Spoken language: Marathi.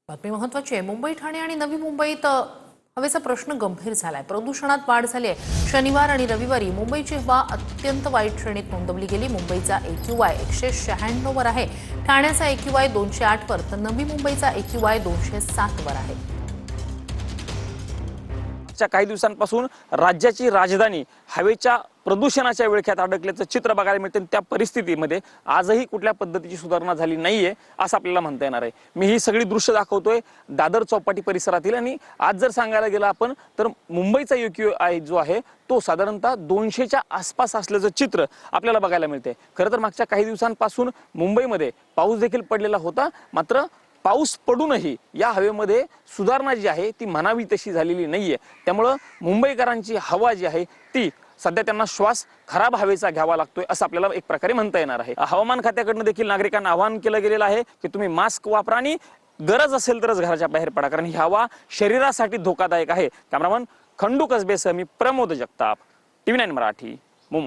बातमी महत्त्वाची आहे। मुंबई, ठाणे आणि नवी मुंबईत हवेचा प्रश्न गंभीर झालाय। प्रदूषणात वाढ झाली आहे। शनिवार आणि रविवारी मुंबईची हवा अत्यंत वाईट श्रेणीत नोंदवली गेली। मुंबईचा AQI 196 वर आहे, ठाण्याचा AQI 208 वर, तर नवी मुंबईचा AQI 207 वर आहे। काही दिवसांपासून राज्याची राजधानी हवेच्या प्रदूषणाच्या विळख्यात अडकल्याचं चित्र बघायला मिळते। त्या परिस्थितीमध्ये आजही कुठल्या पद्धतीची सुधारणा झाली नाहीये असं आपल्याला म्हणता येणार आहे। मी ही सगळी दृश्य दाखवतोय दादर चौपाटी परिसरातील, आणि आज जर सांगायला गेलं आपण तर मुंबईचा AQI जो आहे तो साधारणतः 200च्या आसपास असल्याचं चित्र आपल्याला बघायला मिळते। खरं तर मागच्या काही दिवसांपासून मुंबईमध्ये पाऊस देखील पडलेला होता, मात्र पाऊस पडूनही या हवेमध्ये सुधारणा जी आहे ती म्हणावी तशी झालेली नाहीये। त्यामुळे मुंबईकरांची हवा जी आहे ती सध्या त्यांना श्वास खराब हवेचा घ्यावा लागतोय असं आपल्याला एक प्रकारे म्हणता येणार आहे। हवामान खात्याकडून देखील नागरिकांना आवाहन केलं गेलेलं आहे की तुम्ही मास्क वापरा आणि गरज असेल तरच घराच्या बाहेर पडा, कारण ही हवा शरीरासाठी धोकादायक आहे। कॅमेरामन खंडू कसबेसह मी प्रमोद जगताप, TV9 मराठी, मुंबई।